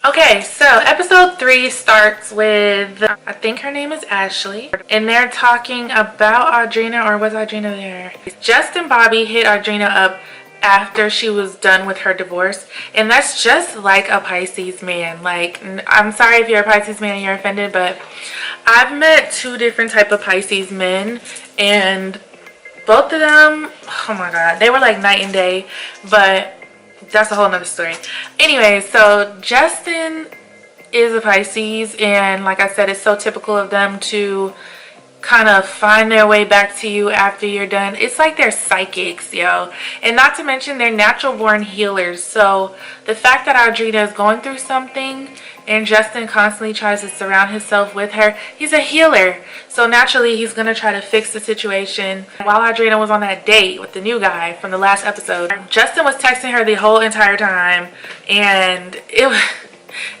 Okay, so episode 3 starts with, I think her name is Ashley, and they're talking about Audrina, or was Audrina there? Justin Bobby hit Audrina up after she was done with her divorce, and that's just like a Pisces man. Like, I'm sorry if you're a Pisces man and you're offended, but I've met 2 different type of Pisces men, and both of them, oh my god, they were like night and day, but that's a whole nother story. Anyway, so Justin is a Pisces, and like I said, it's so typical of them to kind of find their way back to you after you're done. It's like they're psychics, yo. And not to mention they're natural born healers. So the fact that Audrina is going through something and Justin constantly tries to surround himself with her, he's a healer. So naturally he's going to try to fix the situation. While Audrina was on that date with the new guy from the last episode, Justin was texting her the whole entire time, and it was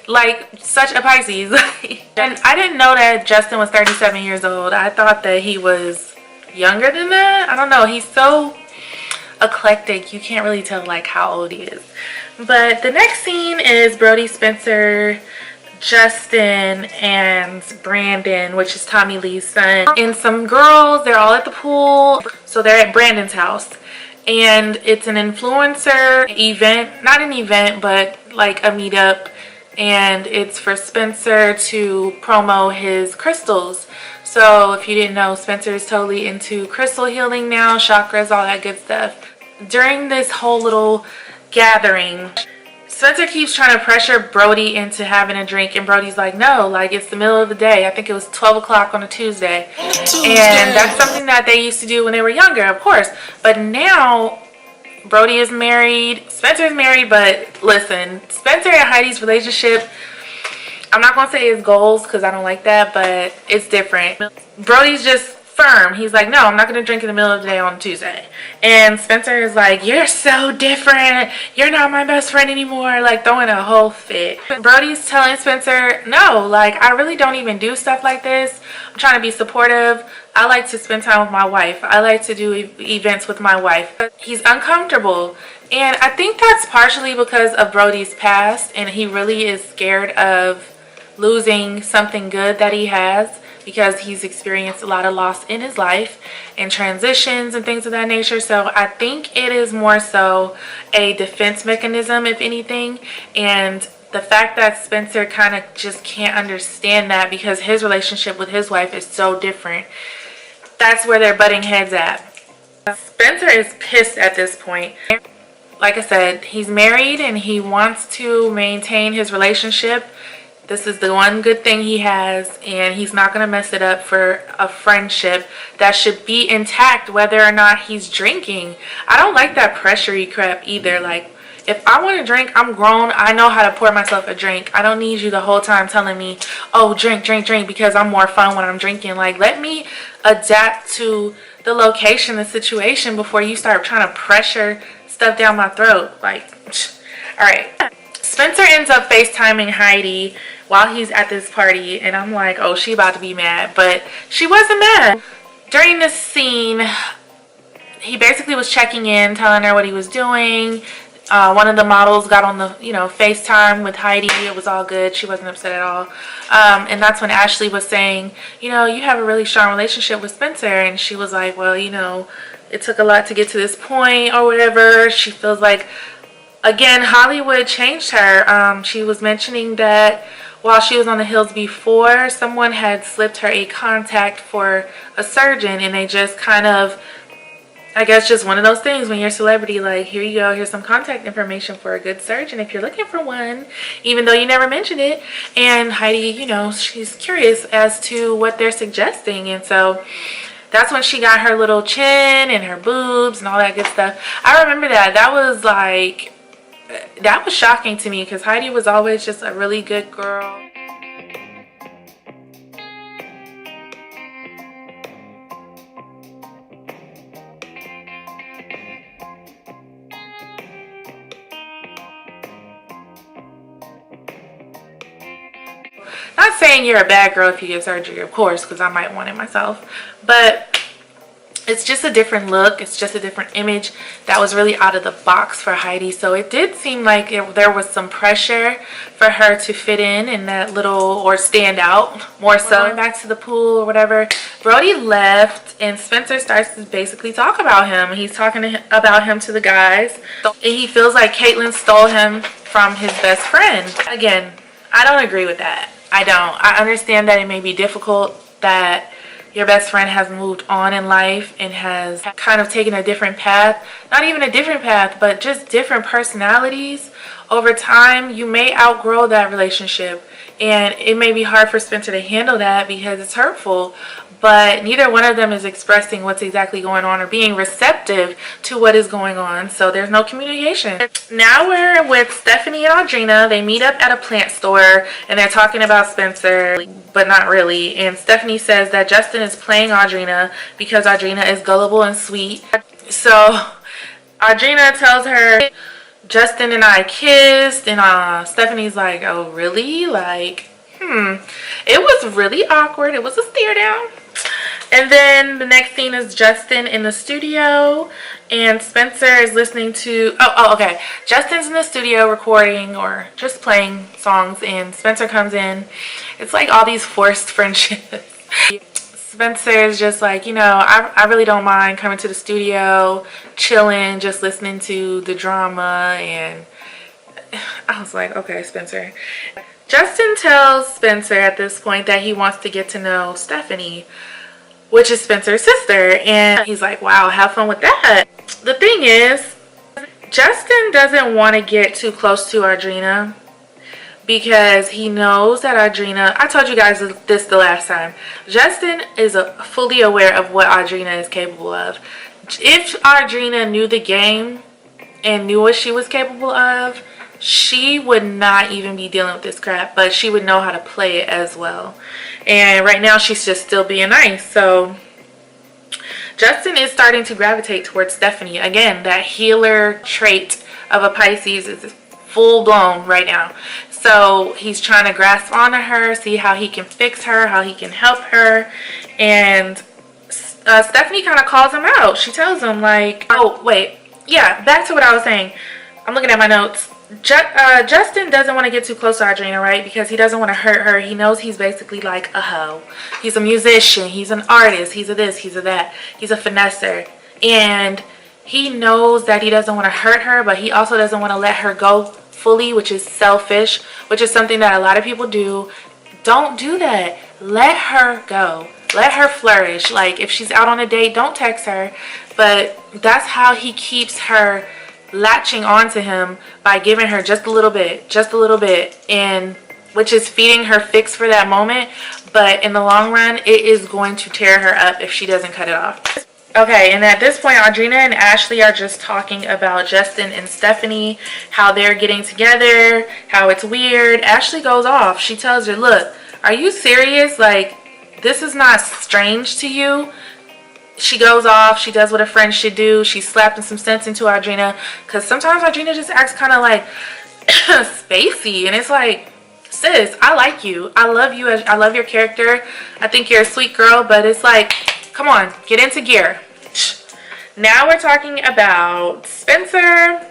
like such a Pisces. And I didn't know that Justin was 37 years old. I thought that he was younger than that. I don't know, he's so eclectic, you can't really tell like how old he is. But the next scene is Brody, Spencer, Justin, and Brandon, which is Tommy Lee's son, and some girls. They're all at the pool, so they're at Brandon's house, and it's an influencer event, not an event but like a meetup, and it's for Spencer to promo his crystals. So if you didn't know, Spencer is totally into crystal healing now, chakras, all that good stuff. During this whole little gathering, Spencer keeps trying to pressure Brody into having a drink, and Brody's like, no, like it's the middle of the day. I think it was 12 o'clock on a Tuesday. And that's something that they used to do when they were younger, of course. But now Brody is married, Spencer is married, but listen, Spencer and Heidi's relationship, I'm not going to say his goals because I don't like that, but it's different. Brody's just firm. He's like, no, I'm not going to drink in the middle of the day on Tuesday. And Spencer is like, you're so different. You're not my best friend anymore. Like throwing a whole fit. Brody's telling Spencer, no, like I really don't even do stuff like this. I'm trying to be supportive. I like to spend time with my wife. I like to do events with my wife. He's uncomfortable. And I think that's partially because of Brody's past, and he really is scared of losing something good that he has, because he's experienced a lot of loss in his life and transitions and things of that nature. So I think it is more so a defense mechanism, if anything. And the fact that Spencer kind of just can't understand that because his relationship with his wife is so different, that's where they're butting heads at. Spencer is pissed at this point. Like I said, he's married and he wants to maintain his relationship. This is the one good thing he has, and he's not going to mess it up for a friendship that should be intact whether or not he's drinking. I don't like that pressury crap either. Like, if I want to drink, I'm grown. I know how to pour myself a drink. I don't need you the whole time telling me, oh, drink, drink, drink, because I'm more fun when I'm drinking. Like, let me adapt to the location, the situation, before you start trying to pressure stuff down my throat. Like, all right. Spencer ends up FaceTiming Heidi while he's at this party, and I'm like, oh, she about to be mad, but she wasn't mad. During this scene, he basically was checking in, telling her what he was doing. One of the models got on the, FaceTime with Heidi. It was all good. She wasn't upset at all. And that's when Ashley was saying, you have a really strong relationship with Spencer. And she was like, well, it took a lot to get to this point or whatever. She feels like, again, Hollywood changed her. She was mentioning that while she was on the hills before, someone had slipped her a contact for a surgeon, and they just kind of, I guess, just one of those things when you're a celebrity, like, here you go, here's some contact information for a good surgeon if you're looking for one, even though you never mentioned it. And Heidi, she's curious as to what they're suggesting, and so that's when she got her little chin and her boobs and all that good stuff. I remember that. That was shocking to me because Heidi was always just a really good girl. Not saying you're a bad girl if you get surgery, of course, because I might want it myself. But it's just a different look. It's just a different image that was really out of the box for Heidi. So it did seem like there was some pressure for her to fit in that little, or stand out more so. Going back to the pool or whatever, Brody left and Spencer starts to basically talk about him. He's talking about him to the guys. And he feels like Kaitlynn stole him from his best friend. Again, I don't agree with that. I don't. I understand that it may be difficult, that your best friend has moved on in life and has kind of taken a different path. Not even a different path, but just different personalities. Over time, you may outgrow that relationship. And it may be hard for Spencer to handle that because it's hurtful. But neither one of them is expressing what's exactly going on or being receptive to what is going on. So there's no communication. Now we're with Stephanie and Audrina. They meet up at a plant store and they're talking about Spencer, but not really. And Stephanie says that Justin is playing Audrina because Audrina is gullible and sweet. So Audrina tells her, Justin and I kissed, and Stephanie's like, oh really? Like, it was really awkward. It was a stare down. And then the next scene is Justin in the studio and Spencer is listening to, okay. Justin's in the studio recording or just playing songs and Spencer comes in. It's like all these forced friendships. Spencer is just like, I really don't mind coming to the studio, chilling, just listening to the drama. And I was like, okay, Spencer. Justin tells Spencer at this point that he wants to get to know Stephanie, which is Spencer's sister. And he's like, wow, have fun with that. The thing is, Justin doesn't want to get too close to Audrina because he knows that Audrina, I told you guys this the last time, Justin is fully aware of what Audrina is capable of. If Audrina knew the game and knew what she was capable of, she would not even be dealing with this crap, but she would know how to play it as well. And right now she's just still being nice. So Justin is starting to gravitate towards Stephanie. Again, that healer trait of a Pisces is full blown right now. So he's trying to grasp onto her, see how he can fix her, how he can help her. And Stephanie kind of calls him out. She tells him like, oh wait, yeah, back to what I was saying. I'm looking at my notes. Justin doesn't want to get too close to Audrina, right? Because he doesn't want to hurt her. He knows he's basically like a hoe. He's a musician. He's an artist. He's a this. He's a that. He's a finesser. And he knows that he doesn't want to hurt her, but he also doesn't want to let her go fully, which is selfish, which is something that a lot of people do. Don't do that. Let her go. Let her flourish. Like, if she's out on a date, don't text her. But that's how he keeps her latching onto him, by giving her just a little bit, and which is feeding her fix for that moment. But in the long run, it is going to tear her up if she doesn't cut it off. Okay, and at this point, Audrina and Ashley are just talking about Justin and Stephanie, how they're getting together, how it's weird. Ashley goes off. She tells her, look, are you serious? Like, this is not strange to you? She goes off. She does what a friend should do. She's slapping some sense into Audrina, because sometimes Audrina just acts kind of like spacey, and it's like, sis, I like you. I love you. I love your character. I think you're a sweet girl, but it's like, come on, get into gear. Now we're talking about Spencer.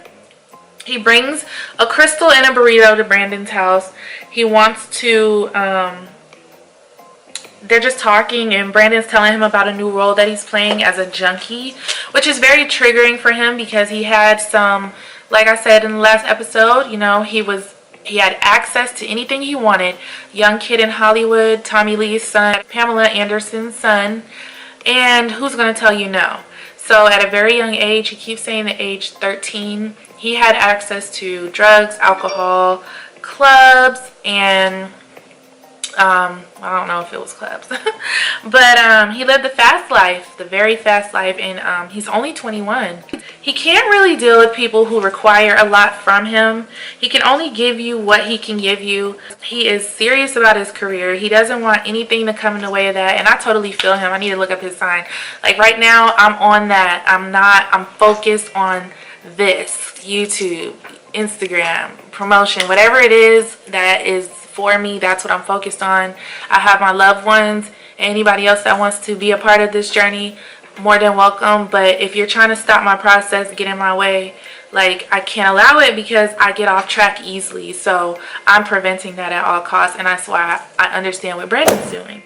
He brings a crystal and a burrito to Brandon's house. He wants to, they're just talking, and Brandon's telling him about a new role that he's playing as a junkie, which is very triggering for him because he had some, like I said in the last episode, you know, he had access to anything he wanted. Young kid in Hollywood, Tommy Lee's son, Pamela Anderson's son, and who's going to tell you no? So at a very young age, he keeps saying the age 13, he had access to drugs, alcohol, clubs, and I don't know if it was clubs, but he lived the fast life, the very fast life, and he's only 21. He can't really deal with people who require a lot from him. He can only give you what he can give you. He is serious about his career. He doesn't want anything to come in the way of that, and I totally feel him. I need to look up his sign. Like right now, I'm on that. I'm focused on this, YouTube, Instagram, promotion, whatever it is that is for me, that's what I'm focused on. I have my loved ones, anybody else that wants to be a part of this journey, more than welcome. But if you're trying to stop my process, get in my way, like, I can't allow it because I get off track easily. So I'm preventing that at all costs, and that's why I understand what Brandon's doing.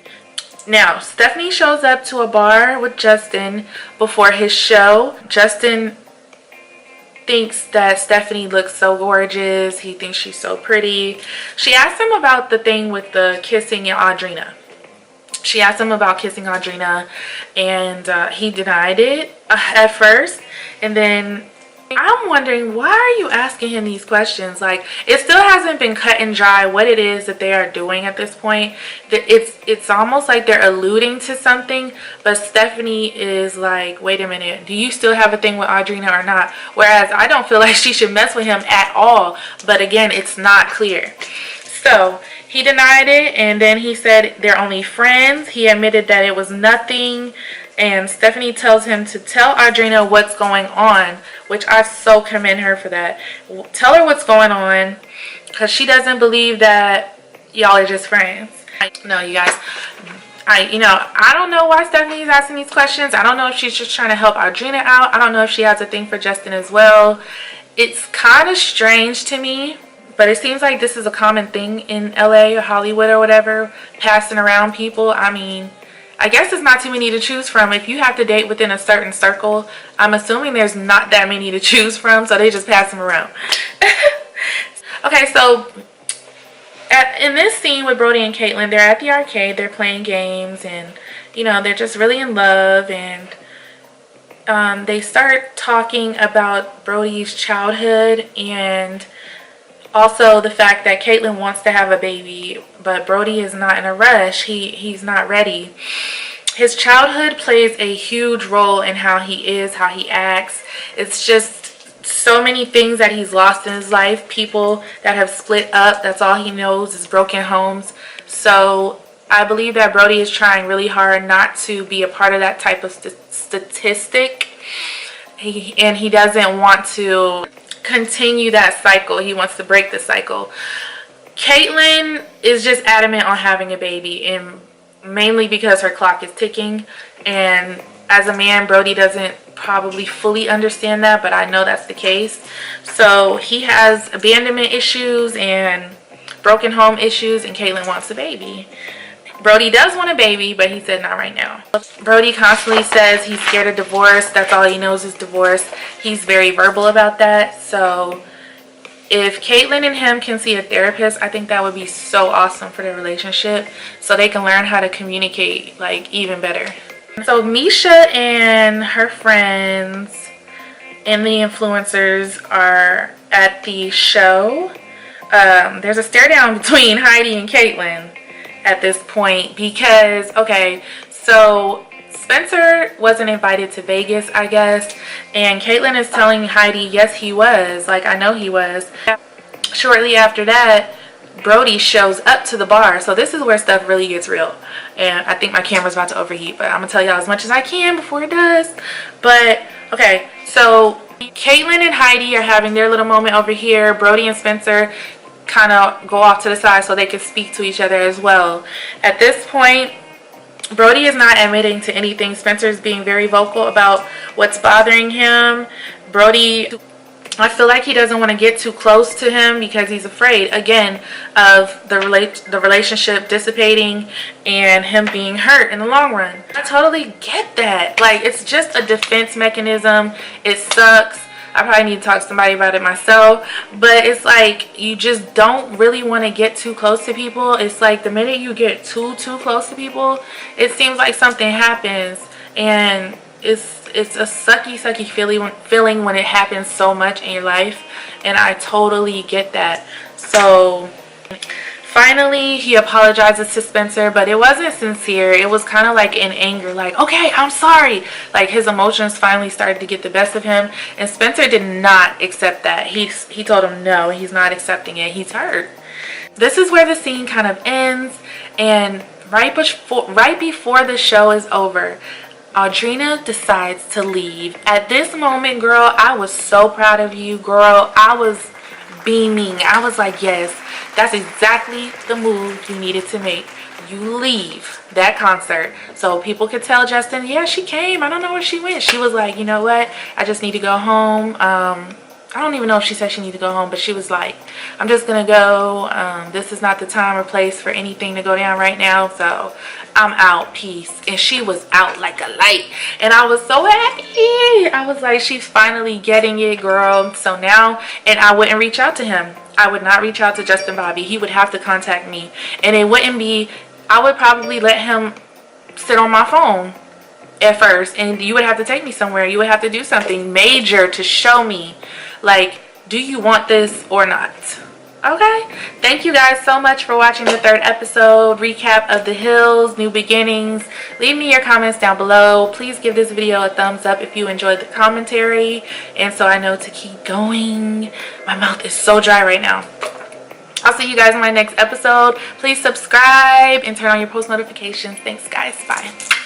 Now, Stephanie shows up to a bar with Justin before his show. Justin thinks that Stephanie looks so gorgeous. He thinks she's so pretty. She asked him about the thing with the kissing and Audrina. She asked him about kissing Audrina, and he denied it at first. And then I'm wondering, why are you asking him these questions? Like, it still hasn't been cut and dry what it is that they are doing at this point. It's almost like they're alluding to something, but Stephanie is like, wait a minute, do you still have a thing with Audrina or not? Whereas I don't feel like she should mess with him at all. But again, it's not clear. So he denied it, and then he said they're only friends. He admitted that it was nothing. And Stephanie tells him to tell Audrina what's going on, which I so commend her for that. Tell her what's going on, because she doesn't believe that y'all are just friends. No, you guys, I don't know why Stephanie is asking these questions. I don't know if she's just trying to help Audrina out. I don't know if she has a thing for Justin as well. It's kind of strange to me, but it seems like this is a common thing in LA or Hollywood or whatever, passing around people. I mean, I guess it's not too many to choose from. If you have to date within a certain circle, I'm assuming there's not that many to choose from, so they just pass them around. Okay, so in this scene with Brody and Kaitlynn, they're at the arcade, they're playing games, and, you know, they're just really in love, and they start talking about Brody's childhood, and also the fact that Kaitlynn wants to have a baby, but Brody is not in a rush. He's not ready. His childhood plays a huge role in how he is, how he acts. It's just so many things that he's lost in his life. People that have split up, that's all he knows is broken homes. So I believe that Brody is trying really hard not to be a part of that type of statistic. And he doesn't want to continue that cycle. He wants to break the cycle. Kaitlynn is just adamant on having a baby, and mainly because her clock is ticking. And as a man, Brody doesn't probably fully understand that, but I know that's the case. So he has abandonment issues and broken home issues, and Kaitlynn wants a baby. Brody does want a baby, but he said not right now. Brody constantly says he's scared of divorce. That's all he knows is divorce. He's very verbal about that. So if Kaitlynn and him can see a therapist, I think that would be so awesome for their relationship, so they can learn how to communicate like even better. So Misha and her friends and the influencers are at the show. There's a stare down between Heidi and Kaitlynn at this point, because okay, so Spencer wasn't invited to Vegas, I guess, and Kaitlynn is telling Heidi, yes, he was. Like, I know he was. Shortly after that, Brody shows up to the bar. So this is where stuff really gets real, and I think my camera's about to overheat, but I'm gonna tell y'all as much as I can before it does. But okay, so Kaitlynn and Heidi are having their little moment over here. Brody and Spencer kind of go off to the side so they can speak to each other as well. At this point, Brody is not admitting to anything. Spencer is being very vocal about what's bothering him. Brody, I feel like he doesn't want to get too close to him because he's afraid, again, of the relationship dissipating and him being hurt in the long run. I totally get that. Like, it's just a defense mechanism. It sucks. I probably need to talk to somebody about it myself, but it's like you just don't really want to get too close to people. It's like the minute you get too close to people, it seems like something happens, and it's a sucky feeling when it happens so much in your life, and I totally get that. So finally, he apologizes to Spencer, but it wasn't sincere. It was kind of like in anger, like, okay, I'm sorry. Like, his emotions finally started to get the best of him, and Spencer did not accept that. He told him no, he's not accepting it. He's hurt. This is where the scene kind of ends, and right before the show is over, Audrina decides to leave. At this moment, girl, I was so proud of you, girl. I was beaming. I was like, yes, That's exactly the move you needed to make. You leave that concert so people could tell Justin, yeah, she came, I don't know where she went. She was like, you know what, I just need to go home. I don't even know if she said she needed to go home, but she was like, I'm just gonna go. This is not the time or place for anything to go down right now, so I'm out, peace. And she was out like a light, and I was so happy. I was like, she's finally getting it, girl. So now, and I wouldn't reach out to him. I would not reach out to Justin Bobby. He would have to contact me, and it wouldn't be, I would probably let him sit on my phone at first, and you would have to take me somewhere. You would have to do something major to show me, like, do you want this or not? Okay, thank you guys so much for watching the 3rd episode recap of The Hills New Beginnings. Leave me your comments down below. Please give this video a thumbs up if you enjoyed the commentary, and so I know to keep going. My mouth is so dry right now. I'll see you guys in my next episode. Please subscribe and turn on your post notifications. Thanks guys, bye.